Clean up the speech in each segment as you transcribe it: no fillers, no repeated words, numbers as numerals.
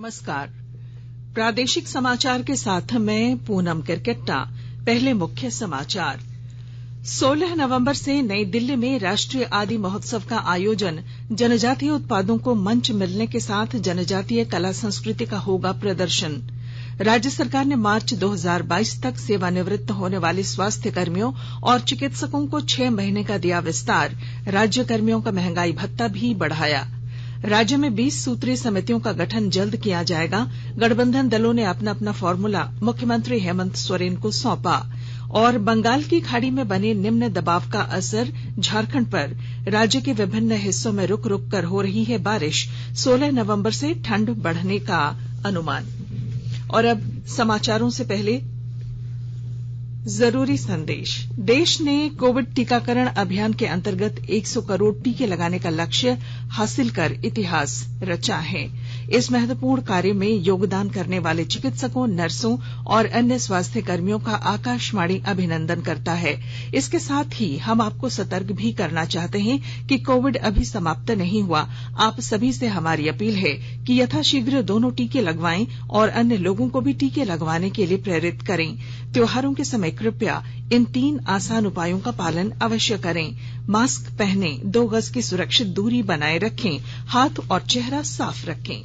नमस्कार। प्रादेशिक समाचार के साथ मैं पूनम किरकिट्टा। पहले मुख्य समाचार। 16 नवंबर से नई दिल्ली में राष्ट्रीय आदि महोत्सव का आयोजन। जनजातीय उत्पादों को मंच मिलने के साथ जनजातीय कला संस्कृति का होगा प्रदर्शन। राज्य सरकार ने मार्च 2022 तक सेवानिवृत्त होने वाले स्वास्थ्य कर्मियों और चिकित्सकों को 6 महीने का दिया विस्तार। राज्य कर्मियों का महंगाई भत्ता भी बढ़ाया। राज्य में 20 सूत्रीय समितियों का गठन जल्द किया जाएगा। गठबंधन दलों ने अपना अपना फॉर्मूला मुख्यमंत्री हेमंत सोरेन को सौंपा। और बंगाल की खाड़ी में बने निम्न दबाव का असर झारखंड पर। राज्य के विभिन्न हिस्सों में रुक रुक कर हो रही है बारिश। 16 नवंबर से ठंड बढ़ने का अनुमान। और अब समाचारों से पहले जरूरी संदेश। देश ने कोविड टीकाकरण अभियान के अंतर्गत 100 करोड़ टीके लगाने का लक्ष्य हासिल कर इतिहास रचा है। इस महत्वपूर्ण कार्य में योगदान करने वाले चिकित्सकों, नर्सों और अन्य स्वास्थ्य कर्मियों का आकाशवाणी अभिनंदन करता है। इसके साथ ही हम आपको सतर्क भी करना चाहते हैं कि कोविड अभी समाप्त नहीं हुआ। आप सभी से हमारी अपील है कि यथाशीघ्र दोनों टीके लगवाएं और अन्य लोगों को भी टीके लगवाने के लिए प्रेरित करें। त्योहारों के समय कृपया इन 3 आसान उपायों का पालन अवश्य करें। मास्क पहनें, 2 गज की सुरक्षित दूरी बनाए रखें, हाथ और चेहरा साफ रखें।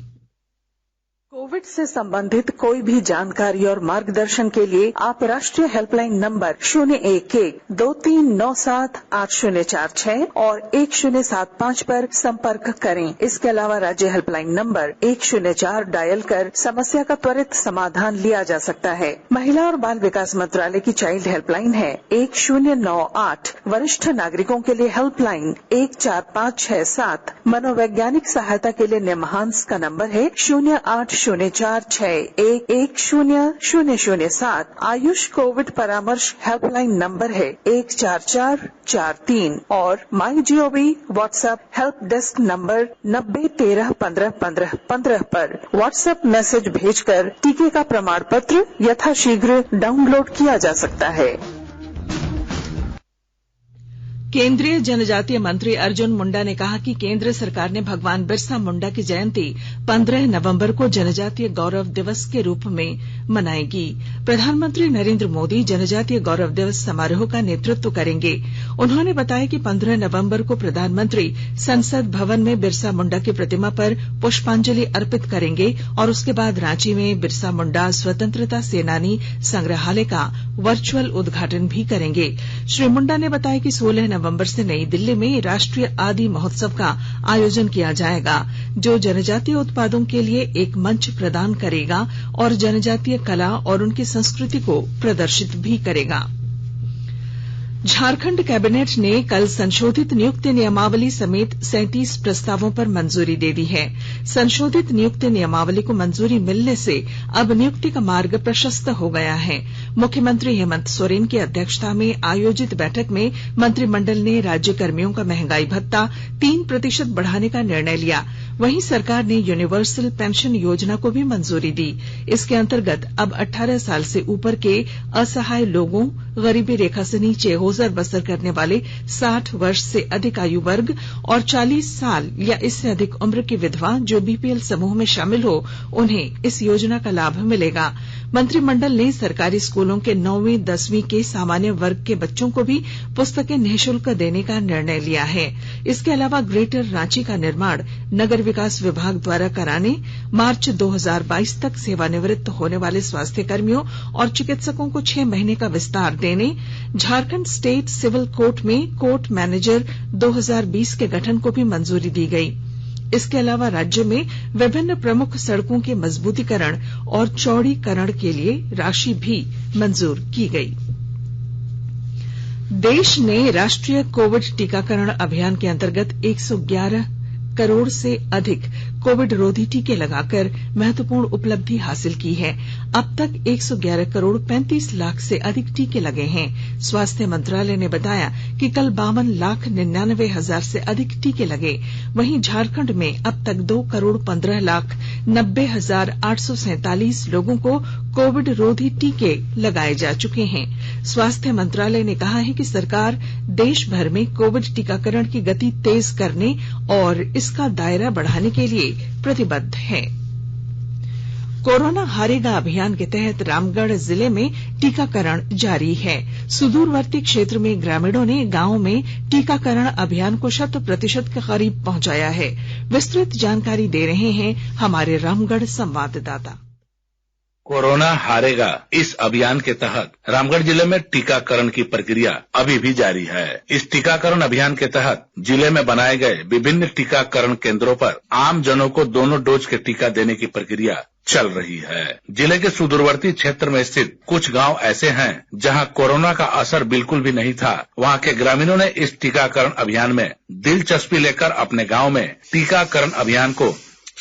कोविड से संबंधित कोई भी जानकारी और मार्गदर्शन के लिए आप राष्ट्रीय हेल्पलाइन नंबर 011-2397-8046 और 1075 पर संपर्क करें। इसके अलावा राज्य हेल्पलाइन नंबर 104 डायल कर समस्या का त्वरित समाधान लिया जा सकता है। महिला और बाल विकास मंत्रालय की चाइल्ड हेल्पलाइन है 1098। वरिष्ठ नागरिकों के लिए हेल्पलाइन 14567। मनोवैज्ञानिक सहायता के लिए निमहांस का नंबर है 0804611007। आयुष कोविड परामर्श हेल्पलाइन नंबर है 14443 और MyGov WhatsApp help desk number 90131515 पर व्हाट्सएप मैसेज भेजकर टीके का प्रमाण पत्र यथाशीघ्र डाउनलोड किया जा सकता है। केंद्रीय जनजातीय मंत्री अर्जुन मुंडा ने कहा कि केंद्र सरकार ने भगवान बिरसा मुंडा की जयंती 15 नवंबर को जनजातीय गौरव दिवस के रूप में मनाएगी। प्रधानमंत्री नरेंद्र मोदी जनजातीय गौरव दिवस समारोह का नेतृत्व करेंगे। उन्होंने बताया कि 15 नवंबर को प्रधानमंत्री संसद भवन में बिरसा मुंडा की प्रतिमा पर पुष्पांजलि अर्पित करेंगे और उसके बाद रांची में बिरसा मुंडा स्वतंत्रता सेनानी संग्रहालय का वर्चुअल उद्घाटन भी करेंगे। श्री मुंडा ने बताया कि 16 नवंबर से नई दिल्ली में राष्ट्रीय आदि महोत्सव का आयोजन किया जाएगा, जो जनजातीय उत्पादों के लिए एक मंच प्रदान करेगा और जनजातीय कला और उनकी संस्कृति को प्रदर्शित भी करेगा। झारखंड कैबिनेट ने कल संशोधित नियुक्ति नियमावली समेत 37 प्रस्तावों पर मंजूरी दे दी है। संशोधित नियुक्ति नियमावली को मंजूरी मिलने से अब नियुक्ति का मार्ग प्रशस्त हो गया है। मुख्यमंत्री हेमंत सोरेन की अध्यक्षता में आयोजित बैठक में मंत्रिमंडल ने राज्य कर्मियों का महंगाई भत्ता 3% बढ़ाने का निर्णय लिया। वहीं सरकार ने यूनिवर्सल पेंशन योजना को भी मंजूरी दी। इसके अंतर्गत अब 18 साल से ऊपर के असहाय लोगों, गरीबी रेखा से नीचे गुजर बसर करने वाले 60 वर्ष से अधिक आयु वर्ग और 40 साल या इससे अधिक उम्र की विधवा जो बीपीएल समूह में शामिल हो, उन्हें इस योजना का लाभ मिलेगा। मंत्रिमंडल ने सरकारी स्कूलों के 9वीं 10वीं के सामान्य वर्ग के बच्चों को भी पुस्तकें निःशुल्क देने का निर्णय लिया है। इसके अलावा ग्रेटर रांची का निर्माण नगर विकास विभाग द्वारा कराने, मार्च 2022 तक सेवानिवृत्त होने वाले स्वास्थ्य कर्मियों और चिकित्सकों को 6 महीने का विस्तार देने, झारखंड स्टेट सिविल कोर्ट में कोर्ट मैनेजर 2020 के गठन को भी मंजूरी दी गई। इसके अलावा राज्य में विभिन्न प्रमुख सड़कों के मजबूतीकरण और चौड़ीकरण के लिए राशि भी मंजूर की गई। देश ने राष्ट्रीय कोविड टीकाकरण अभियान के अंतर्गत 111 करोड़ से अधिक कोविड रोधी टीके लगाकर महत्वपूर्ण उपलब्धि हासिल की है। अब तक 111 करोड़ 35 लाख से अधिक टीके लगे हैं। स्वास्थ्य मंत्रालय ने बताया कि कल 52,99,000 से अधिक टीके लगे। वहीं झारखंड में अब तक 2 करोड़ 15,90,847 लोगों को कोविड रोधी टीके लगाए जा चुके हैं। स्वास्थ्य मंत्रालय ने कहा है कि सरकार देश भर में कोविड टीकाकरण की गति तेज करने और इसका दायरा बढ़ाने के लिए प्रतिबद्ध है। कोरोना हारेगा अभियान के तहत रामगढ़ जिले में टीकाकरण जारी है। सुदूरवर्ती क्षेत्र में ग्रामीणों ने गांव में टीकाकरण अभियान को 100% के करीब पहुंचाया है। विस्तृत जानकारी दे रहे हैं हमारे रामगढ़ संवाददाता। कोरोना हारेगा इस अभियान के तहत रामगढ़ जिले में टीकाकरण की प्रक्रिया अभी भी जारी है। इस टीकाकरण अभियान के तहत जिले में बनाए गए विभिन्न टीकाकरण केंद्रों पर आम जनों को दोनों डोज के टीका देने की प्रक्रिया चल रही है। जिले के सुदूरवर्ती क्षेत्र में स्थित कुछ गांव ऐसे हैं जहां कोरोना का असर बिल्कुल भी नहीं था। वहां के ग्रामीणों ने इस टीकाकरण अभियान में दिलचस्पी लेकर अपने गांव में टीकाकरण अभियान को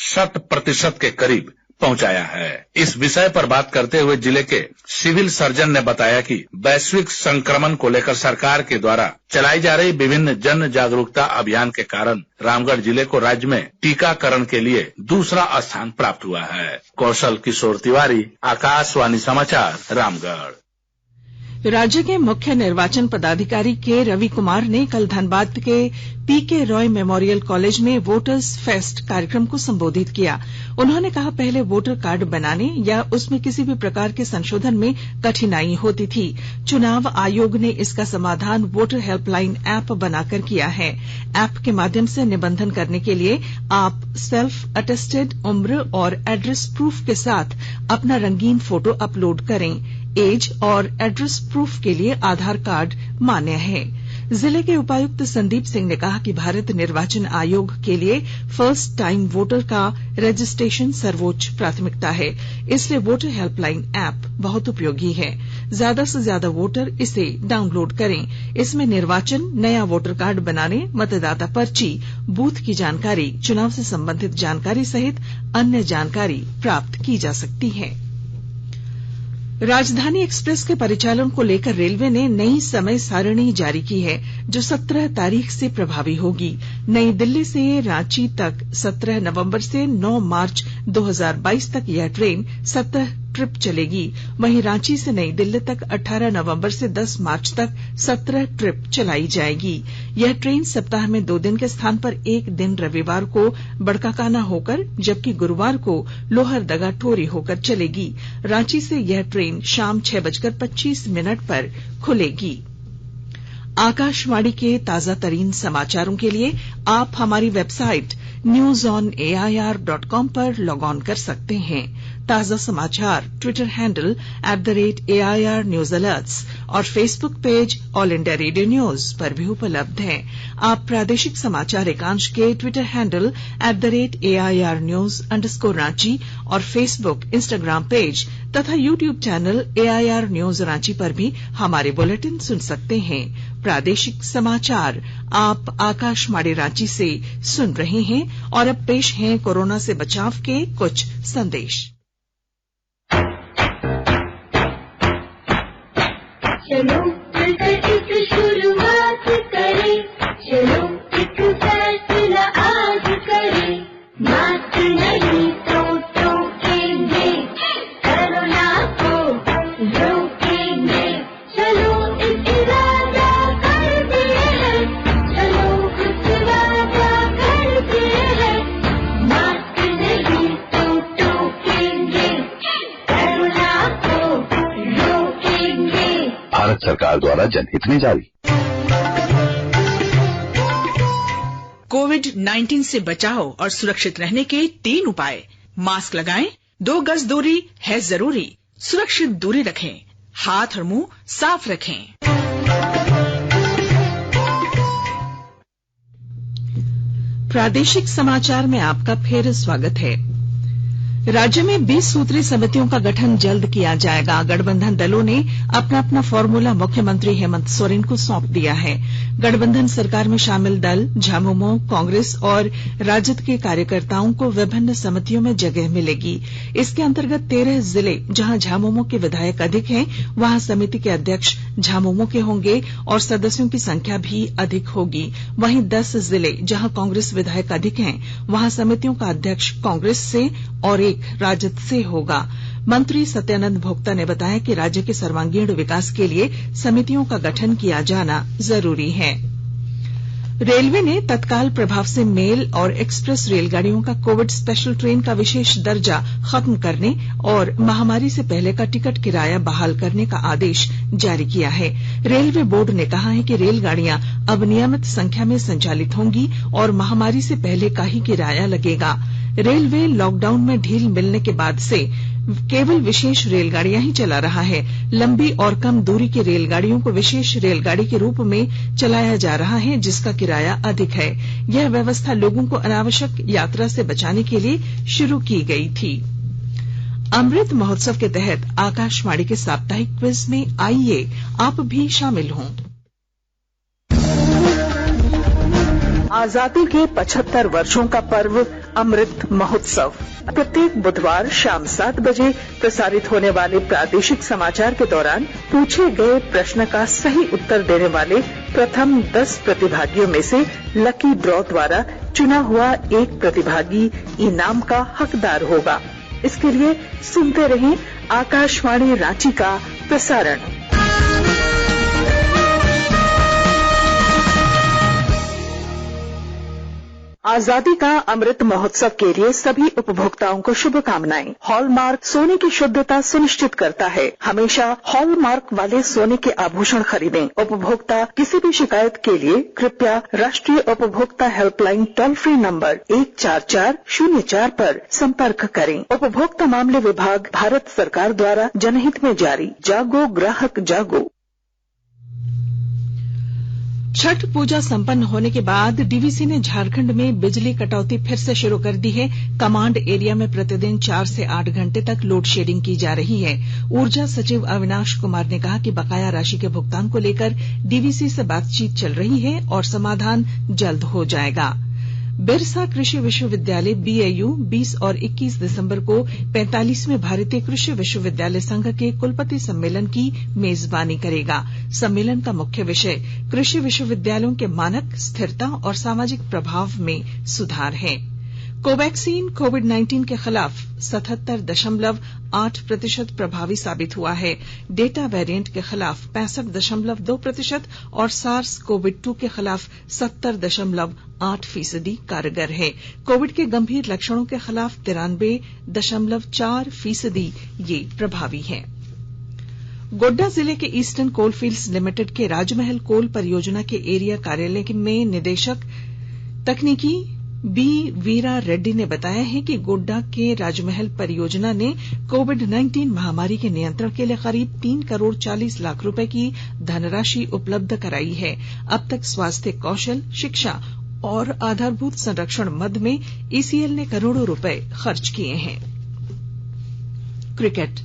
100% के करीब पहुंचाया है। इस विषय पर बात करते हुए जिले के सिविल सर्जन ने बताया कि वैश्विक संक्रमण को लेकर सरकार के द्वारा चलाई जा रही विभिन्न जन जागरूकता अभियान के कारण रामगढ़ जिले को राज्य में टीकाकरण के लिए दूसरा स्थान प्राप्त हुआ है। कौशल किशोर तिवारी, आकाशवाणी समाचार, रामगढ़। राज्य के मुख्य निर्वाचन पदाधिकारी के रवि कुमार ने कल धनबाद के पीके रॉय मेमोरियल कॉलेज में वोटर्स फेस्ट कार्यक्रम को संबोधित किया। उन्होंने कहा, पहले वोटर कार्ड बनाने या उसमें किसी भी प्रकार के संशोधन में कठिनाई होती थी। चुनाव आयोग ने इसका समाधान वोटर हेल्पलाइन ऐप बनाकर किया है। ऐप के माध्यम से निबंधन करने के लिए आप सेल्फ अटेस्टेड उम्र और एड्रेस प्रूफ के साथ अपना रंगीन फोटो अपलोड करें। एज और एड्रेस प्रूफ के लिए आधार कार्ड मान्य है। जिले के उपायुक्त संदीप सिंह ने कहा कि भारत निर्वाचन आयोग के लिए फर्स्ट टाइम वोटर का रजिस्ट्रेशन सर्वोच्च प्राथमिकता है, इसलिए वोटर हेल्पलाइन ऐप बहुत उपयोगी है। ज्यादा से ज्यादा वोटर इसे डाउनलोड करें। इसमें निर्वाचन, नया वोटर कार्ड बनाने, मतदाता पर्ची, बूथ की जानकारी, चुनाव से संबंधित जानकारी सहित अन्य जानकारी प्राप्त की जा सकती है। राजधानी एक्सप्रेस के परिचालन को लेकर रेलवे ने नई समय सारणी जारी की है, जो 17 तारीख से प्रभावी होगी। नई दिल्ली से रांची तक 17 नवंबर से 9 मार्च 2022 तक यह ट्रेन 17 ट्रिप चलेगी। वहीं रांची से नई दिल्ली तक 18 नवंबर से 10 मार्च तक 17 ट्रिप चलाई जाएगी। यह ट्रेन सप्ताह में 2 दिन के स्थान पर एक दिन रविवार को बड़काकाना होकर, जबकि गुरुवार को लोहरदगा टोरी होकर चलेगी। रांची से यह ट्रेन शाम 6:25 पर खुलेगी। आकाशवाणी के ताजा तरीन समाचारों के लिए आप हमारी वेबसाइट newsonair.com पर लॉग ऑन कर सकते हैं। ताजा समाचार Twitter handle @AIR News Alerts और Facebook page all India radio news पर भी उपलब्ध हैं। आप प्रादेशिक समाचार एकांश के ट्विटर हैंडल @AIR News _ और फेसबुक, इंस्टाग्राम पेज तथा YouTube channel AIR News Ranchi पर भी हमारे बुलेटिन सुन सकते हैं। प्रादेशिक समाचार आप आकाशवाणी रांची से सुन रहे हैं और अब पेश हैं कोरोना से बचाव के कुछ संदेश। चलो मिलकर एक शुरुआत करें, चलो एक फैसला आज करें, मास्क नहीं तो टोकेंगे, कोरोना को रोकेंगे। चलो एक इरादा करते हैं, चलो कुछ वादा करते हैं, मास्क नहीं तो टोकेंगे, कोरोना को रोकेंगे। भारत सरकार द्वारा जनहित में जारी। कोविड-19 से बचाव और सुरक्षित रहने के 3 उपाय। मास्क लगाएं, 2 गज दूरी है जरूरी, सुरक्षित दूरी रखें, हाथ और मुंह साफ रखें। प्रादेशिक समाचार में आपका फिर स्वागत है। राज्य में 20 सूत्री समितियों का गठन जल्द किया जाएगा। गठबंधन दलों ने अपना अपना फॉर्मूला मुख्यमंत्री हेमंत सोरेन को सौंप दिया है। गठबंधन सरकार में शामिल दल, झामुमो, कांग्रेस और राजद के कार्यकर्ताओं को विभिन्न समितियों में जगह मिलेगी। इसके अंतर्गत 13 जिले जहां झामुमो के विधायक अधिक हैं, वहां समिति के अध्यक्ष झामुमो के होंगे और सदस्यों की संख्या भी अधिक होगी। वहीं 10 जिले जहां कांग्रेस विधायक अधिक हैं, वहां समितियों का अध्यक्ष कांग्रेस से और एक राजद से होगा। मंत्री सत्यानंद भोक्ता ने बताया कि राज्य के सर्वांगीण विकास के लिए समितियों का गठन किया जाना जरूरी है। रेलवे ने तत्काल प्रभाव से मेल और एक्सप्रेस रेलगाड़ियों का कोविड स्पेशल ट्रेन का विशेष दर्जा खत्म करने और महामारी से पहले का टिकट किराया बहाल करने का आदेश जारी किया है। रेलवे बोर्ड ने कहा है कि रेलगाड़ियां अब नियमित संख्या में संचालित होंगी और महामारी से पहले का ही किराया लगेगा। रेलवे लॉकडाउन में ढील मिलने के बाद से केवल विशेष रेलगाड़ियां ही चला रहा है। लंबी और कम दूरी की रेलगाड़ियों को विशेष रेलगाड़ी के रूप में चलाया जा रहा है, जिसका किराया अधिक है। यह व्यवस्था लोगों को अनावश्यक यात्रा से बचाने के लिए शुरू की गई थी। अमृत महोत्सव के तहत आकाशवाणी के साप्ताहिक क्विज में आइए आप भी शामिल हों। आजादी के 75 वर्षों का पर्व अमृत महोत्सव प्रत्येक बुधवार शाम 7 बजे प्रसारित होने वाले प्रादेशिक समाचार के दौरान पूछे गए प्रश्न का सही उत्तर देने वाले प्रथम 10 प्रतिभागियों में से लकी ड्रॉ द्वारा चुना हुआ एक प्रतिभागी इनाम का हकदार होगा। इसके लिए सुनते रहें आकाशवाणी रांची का प्रसारण। आजादी का अमृत महोत्सव के लिए सभी उपभोक्ताओं को शुभकामनाएं। हॉलमार्क सोने की शुद्धता सुनिश्चित करता है। हमेशा हॉलमार्क वाले सोने के आभूषण खरीदें। उपभोक्ता किसी भी शिकायत के लिए कृपया राष्ट्रीय उपभोक्ता हेल्पलाइन टोल फ्री नंबर 14404 पर संपर्क करें। उपभोक्ता मामले विभाग, भारत सरकार द्वारा जनहित में जारी। जागो ग्राहक जागो। छठ पूजा संपन्न होने के बाद डीवीसी ने झारखंड में बिजली कटौती फिर से शुरू कर दी है। कमांड एरिया में प्रतिदिन 4 से 8 घंटे तक लोड शेडिंग की जा रही है। ऊर्जा सचिव अविनाश कुमार ने कहा कि बकाया राशि के भुगतान को लेकर डीवीसी से बातचीत चल रही है और समाधान जल्द हो जाएगा। बिरसा कृषि विश्वविद्यालय बीएयू 20 और 21 दिसंबर को 45वें भारतीय कृषि विश्वविद्यालय संघ के कुलपति सम्मेलन की मेजबानी करेगा। सम्मेलन का मुख्य विषय कृषि विश्वविद्यालयों के मानक, स्थिरता और सामाजिक प्रभाव में सुधार है। कोवैक्सीन कोविड-19 के खिलाफ 77.8% प्रभावी साबित हुआ है। डेटा वेरिएंट के खिलाफ 65.2% और सार्स कोविड-2 के खिलाफ 70.8% कारगर है। कोविड के गंभीर लक्षणों के खिलाफ 93.4% ये प्रभावी है। गोड्डा जिले के ईस्टर्न कोलफील्ड्स लिमिटेड के राजमहल कोल परियोजना के एरिया कार्यालय में निदेशक तकनीकी बी वीरा रेड्डी ने बताया है कि गोड्डा के राजमहल परियोजना ने कोविड-19 महामारी के नियंत्रण के लिए करीब 3 करोड़ 40 लाख रुपए की धनराशि उपलब्ध कराई है। अब तक स्वास्थ्य, कौशल, शिक्षा और आधारभूत संरक्षण मद में ईसीएल ने करोड़ों रुपए खर्च किए हैं। क्रिकेट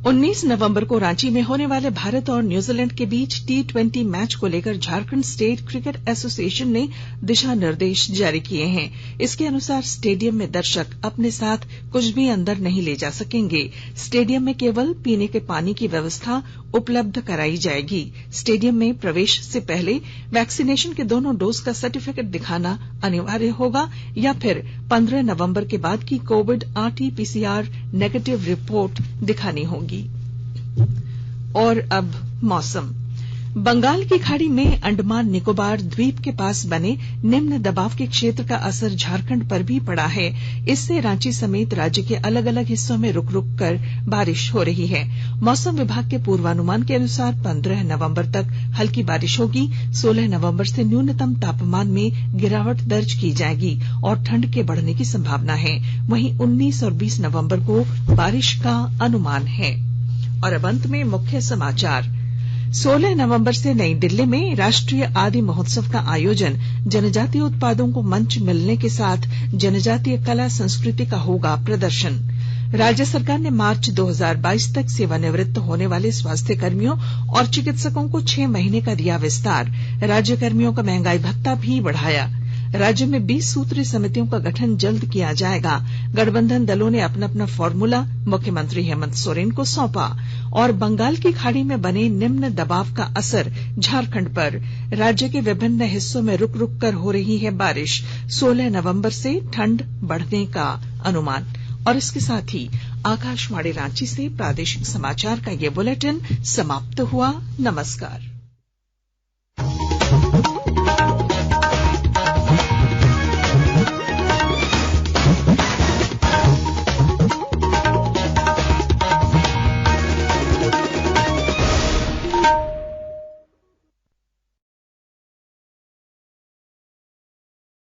19 नवंबर को रांची में होने वाले भारत और न्यूजीलैंड के बीच T20 मैच को लेकर झारखंड स्टेट क्रिकेट एसोसिएशन ने दिशा निर्देश जारी किए हैं। इसके अनुसार स्टेडियम में दर्शक अपने साथ कुछ भी अंदर नहीं ले जा सकेंगे। स्टेडियम में केवल पीने के पानी की व्यवस्था उपलब्ध कराई जाएगी। स्टेडियम में प्रवेश से पहले वैक्सीनेशन के दोनों डोज का सर्टिफिकेट दिखाना अनिवार्य होगा या फिर 15 नवंबर के बाद की कोविड RT-PCR नेगेटिव रिपोर्ट दिखानी होगी। और अब मौसम। बंगाल की खाड़ी में अंडमान निकोबार द्वीप के पास बने निम्न दबाव के क्षेत्र का असर झारखंड पर भी पड़ा है। इससे रांची समेत राज्य के अलग अलग हिस्सों में रुक रुक कर बारिश हो रही है। मौसम विभाग के पूर्वानुमान के अनुसार 15 नवंबर तक हल्की बारिश होगी। 16 नवंबर से न्यूनतम तापमान में गिरावट दर्ज की जाएगी और ठंड के बढ़ने की संभावना है। वहीं 19 और 20 नवंबर को बारिश का अनुमान है। और अब अंत में मुख्य समाचार। 16 नवंबर से नई दिल्ली में राष्ट्रीय आदि महोत्सव का आयोजन। जनजातीय उत्पादों को मंच मिलने के साथ जनजातीय कला संस्कृति का होगा प्रदर्शन। राज्य सरकार ने मार्च 2022 तक सेवानिवृत्त होने वाले स्वास्थ्य कर्मियों और चिकित्सकों को 6 महीने का दिया विस्तार। राज्य कर्मियों का महंगाई भत्ता भी बढ़ाया। राज्य में 20 सूत्रीय समितियों का गठन जल्द किया जाएगा। गठबंधन दलों ने अपना अपना फॉर्मूला मुख्यमंत्री हेमंत सोरेन को सौंपा। और बंगाल की खाड़ी में बने निम्न दबाव का असर झारखंड पर। राज्य के विभिन्न हिस्सों में रुक रुक कर हो रही है बारिश। 16 नवंबर से ठंड बढ़ने का अनुमान। और इसके साथ ही आकाशवाणी रांची से प्रादेशिक समाचार का ये बुलेटिन समाप्त हुआ। नमस्कार।